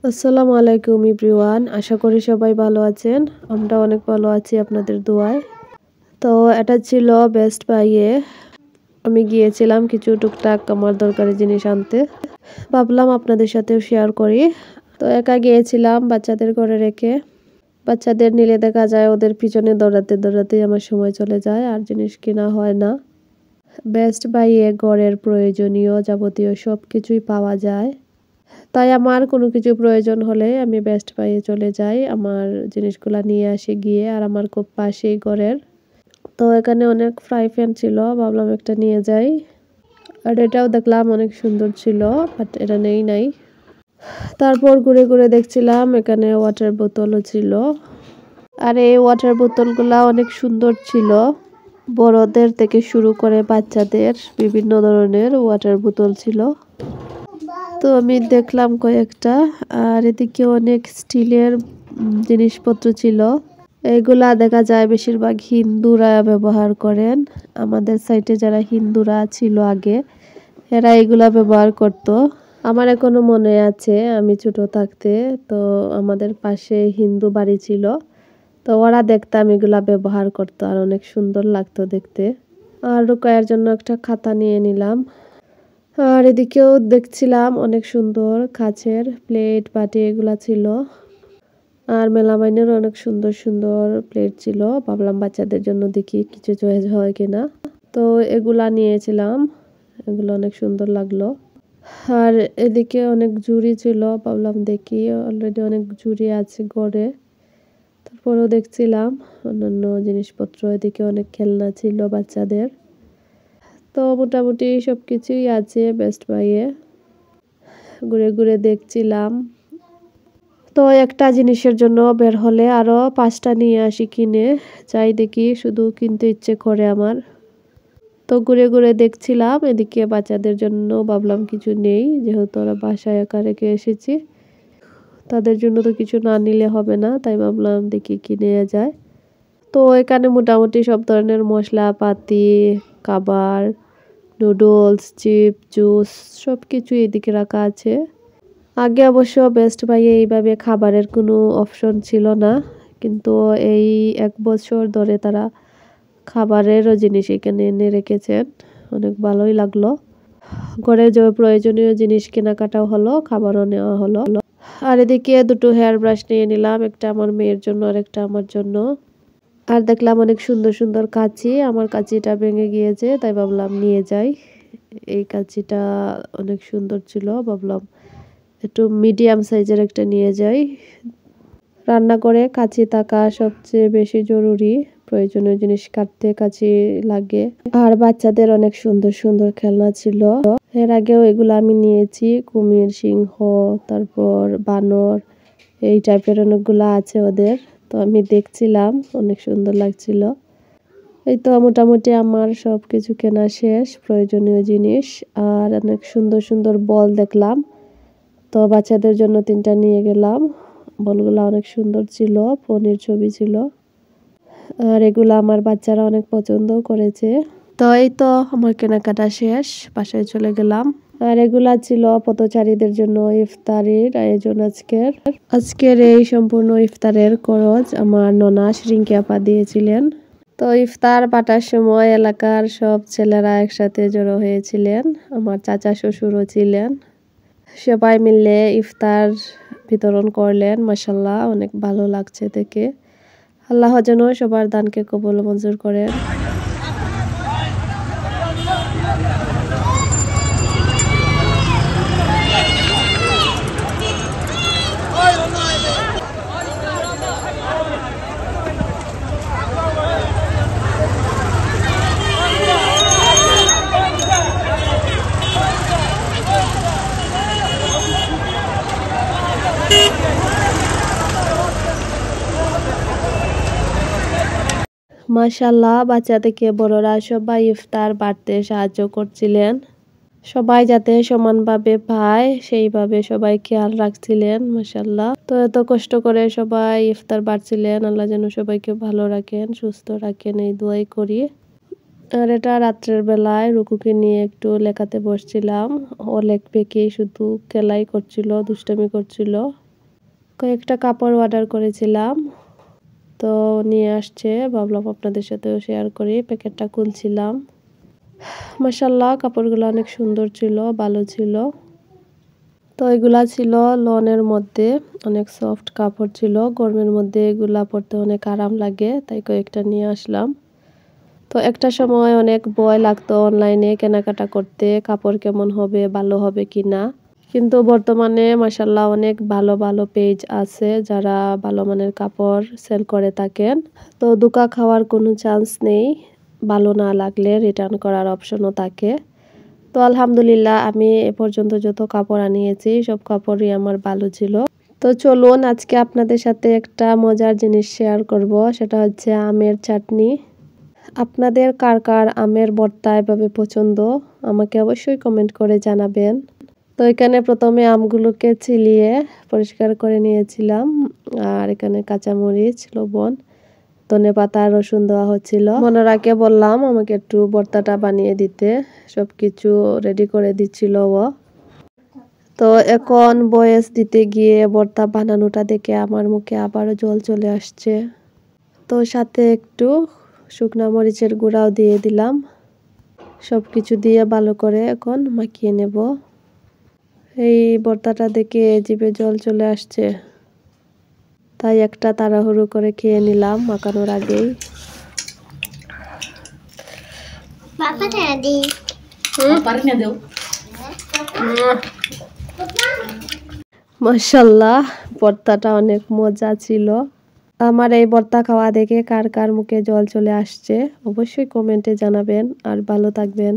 আসসালামু আলাইকুম এভরিওয়ান, আশা করি সবাই ভালো আছেন। আমরা অনেক ভালো আছি আপনাদের দোয়ায়। তো এটা ছিল বেস্ট বাইয়ে। আমি গিয়েছিলাম কিছু টুকটাক আমার দরকারি জিনিস আনতে। ভাবলাম আপনাদের সাথেও শেয়ার করি। তো একা গিয়েছিলাম বাচ্চাদের ঘরে রেখে। বাচ্চাদের নিলে দেখা যায় ওদের পিছনে দৌড়াতে দৌড়াতে আমার সময় চলে যায় আর জিনিস কেনা হয় না। বেস্ট বাইয়ে ঘরের প্রয়োজনীয় যাবতীয় সব কিছুই পাওয়া যায়। তাই আমার কোনো কিছু প্রয়োজন হলে আমি বেস্ট বাইয়ে চলে যাই, আমার জিনিসগুলো নিয়ে আসি গিয়ে। আর আমার খুব পাশেই ঘরের। তো এখানে অনেক ফ্রাই প্যান ছিল, ভাবলাম একটা নিয়ে যাই। আর এটাও দেখলাম অনেক সুন্দর ছিল, বাট এটা নাই। তারপর ঘুরে ঘুরে দেখছিলাম এখানে ওয়াটার বোতলও ছিল। আর এই ওয়াটার বোতলগুলা অনেক সুন্দর ছিল। বড়দের থেকে শুরু করে বাচ্চাদের বিভিন্ন ধরনের ওয়াটার বোতল ছিল। তো আমি দেখলাম কয়েকটা। আর এদিকে অনেক স্টিলের জিনিসপত্র ছিল। এগুলা দেখা যায় বেশিরভাগ হিন্দুরা ব্যবহার করেন। আমাদের সাইডে যারা হিন্দুরা ছিল আগে, এরা এগুলা ব্যবহার করত। আমার এখনো মনে আছে আমি ছোট থাকতে, তো আমাদের পাশে হিন্দু বাড়ি ছিল। তো ওরা দেখতাম এগুলা ব্যবহার করতো আর অনেক সুন্দর লাগতো দেখতে। আর রুকায়ের জন্য একটা খাতা নিয়ে নিলাম। আর এদিকেও দেখছিলাম অনেক সুন্দর কাচের প্লেট বাটি এগুলা ছিল। আর মেলামাইনের অনেক সুন্দর সুন্দর প্লেট ছিল। ভাবলাম বাচ্চাদের জন্য দেখি কিছু চয়েস হয় কিনা। তো এগুলা নিয়েছিলাম, এগুলো অনেক সুন্দর লাগলো। আর এদিকে অনেক ঝুড়ি ছিল, ভাবলাম দেখি, অলরেডি অনেক ঝুড়ি আছে ঘরে। তারপরেও দেখছিলাম অন্যান্য জিনিসপত্র। এদিকে অনেক খেলনা ছিল বাচ্চাদের। তো মোটামুটি সব কিছুই আছে বেস্ট বাইয়ে। ঘুরে ঘুরে দেখছিলাম। তো একটা জিনিসের জন্য বের হলে আরো 5টা নিয়ে আসি কিনে। যাই দেখি, শুধু কিনতে ইচ্ছে করে আমার। তো ঘুরে ঘুরে দেখছিলাম। এদিকে বাচ্চাদের জন্য ভাবলাম কিছু নেই, যেহেতু ওরা বাসায় একা রেখে এসেছি, তাদের জন্য তো কিছু না নিলে হবে না। তাই ভাবলাম দেখি কি নেওয়া যায়। তো এখানে মোটামুটি সব ধরনের মশলাপাতি, খাবার, নুডলস, চিপ, জুস সব কিছু এদিকে রাখা আছে। আগে অবশ্য বেস্ট বাইয়ে এইভাবে খাবারের কোনো অপশন ছিল না, কিন্তু এই 1 বছর ধরে তারা খাবারেরও জিনিস এখানে এনে রেখেছেন। অনেক ভালোই লাগলো। ঘরে যে প্রয়োজনীয় জিনিস কেনাকাটাও হলো, খাবারও নেওয়া হলো। আর এদিকে দুটো হেয়ার ব্রাশ নিয়ে নিলাম, একটা আমার মেয়ের জন্য আর একটা আমার জন্য। আর দেখলাম অনেক সুন্দর সুন্দর কাঁচি। আমার কাঁচিটা ভেঙে গিয়েছে, তাই ভাবলাম নিয়ে যাই। এই কাঁচিটা অনেক সুন্দর ছিল, ভাবলাম একটু মিডিয়াম সাইজের একটা নিয়ে যাই। রান্নাঘরে কাঁচি থাকা সবচেয়ে বেশি জরুরি। প্রয়োজনীয় জিনিস কাটতে কাঁচি লাগে। আর বাচ্চাদের অনেক সুন্দর সুন্দর খেলনা ছিল। এর আগেও এগুলো আমি নিয়েছি, কুমির, সিংহ, তারপর বানর, এই টাইপের অনেকগুলো আছে ওদের। তো আমি দেখছিলাম, অনেক সুন্দর লাগছিল। এই তো মোটামুটি আমার সব কিছু কেনা শেষ, প্রয়োজনীয় জিনিস। আর অনেক সুন্দর সুন্দর বল দেখলাম। তো বাচ্চাদের জন্য 3টা নিয়ে গেলাম। বলগুলো অনেক সুন্দর ছিল, পনির ছবি ছিল। আর এগুলো আমার বাচ্চারা অনেক পছন্দও করেছে। তো এই তো আমার কেনাকাটা শেষ, বাসায় চলে গেলাম। আর এগুলা ছিল পথচারীদের জন্য ইফতারির আয়োজন। আজকের এই সম্পূর্ণ ইফতারের খরচ আমার ননাস রিঙ্কি আপা দিয়েছিলেন। তো ইফতার বাটার সময় এলাকার সব ছেলেরা একসাথে জড়ো হয়েছিলেন, আমার চাচা শ্বশুরও ছিলেন। সবাই মিলে ইফতার বিতরণ করলেন। মাশাআল্লাহ, অনেক ভালো লাগছে দেখে। আল্লাহ যেন সবার দানকে কবুল মঞ্জুর করেন। মাশাআল্লাহ, বাচ্চা থেকে বড়রা সবাই ইফতার বাড়তে সাহায্য করছিলেন। সবাই যাতে সমানভাবে পায় সেইভাবে সবাই খেয়াল রাখছিলেন। মাশাআল্লাহ। তো এত কষ্ট করে সবাই ইফতার বাড়ছিলেন। আল্লাহ যেন সবাইকে ভালো রাখেন, সুস্থ রাখেন, এই দোয়াই করি। আর এটা রাত্রের বেলায় রুকুকে নিয়ে একটু লেখাতে বসছিলাম। ও লেখবে কি, শুধু খেলাই করছিল, দুষ্টামি করছিল। কয়েকটা কাপড় অর্ডার করেছিলাম, তো নিয়ে আসছে, ভাবলাম আপনাদের সাথেও শেয়ার করি। প্যাকেটটা খুলছিলাম, মাশাআল্লাহ কাপড়গুলো অনেক সুন্দর ছিল, ভালো ছিল। তো এগুলা ছিল লনের মধ্যে, অনেক সফট কাপড় ছিল, গরমের মধ্যে এগুলা পরতে অনেক আরাম লাগে, তাই কয়েকটা নিয়ে আসলাম। তো একটা সময় অনেক ভয় লাগতো অনলাইনে কেনাকাটা করতে, কাপড় কেমন হবে, ভালো হবে কিনা। কিন্তু বর্তমানে মাশাআল্লাহ অনেক ভালো ভালো পেজ আছে যারা ভালো মানের কাপড় সেল করে থাকেন। তো ধোঁকা খাওয়ার কোনো চান্স নেই, ভালো না লাগলে রিটার্ন করার অপশনও থাকে। তো আলহামদুলিল্লাহ আমি এ পর্যন্ত যত কাপড় আনিয়েছি সব কাপড়ই আমার ভালো ছিল। তো চলুন আজকে আপনাদের সাথে একটা মজার জিনিস শেয়ার করব, সেটা হচ্ছে আমের চাটনি। আপনাদের কার কার আমের ভর্তা এভাবে পছন্দ আমাকে অবশ্যই কমেন্ট করে জানাবেন। তো এখানে প্রথমে আমগুলোকে ছিলিয়ে পরিষ্কার করে নিয়েছিলাম, আর এখানে কাঁচামরিচ, লবণ, ধনেপাতা, রসুন দেওয়া হচ্ছিল। মনের আগে বললাম আমাকে একটু ভর্তাটা বানিয়ে দিতে, সব কিছু রেডি করে দিচ্ছিল ও। তো এখন বয়েস দিতে গিয়ে ভর্তা বানানোটা দেখে আমার মুখে আবারও জল চলে আসছে। তো সাথে একটু শুকনা মরিচের গুঁড়াও দিয়ে দিলাম। সব কিছু দিয়ে ভালো করে এখন মাখিয়ে নেব। এই ভর্তাটা দেখে জিভে জল চলে আসছে, তাই একটা তাড়াহুড়ো করে খেয়ে নিলাম মাখানোর আগেই। মাশাআল্লাহ ভর্তাটা অনেক মজা ছিল। আমার এই ভর্তা খাওয়া দেখে কার কার মুখে জল চলে আসছে অবশ্যই কমেন্টে জানাবেন, আর ভালো থাকবেন।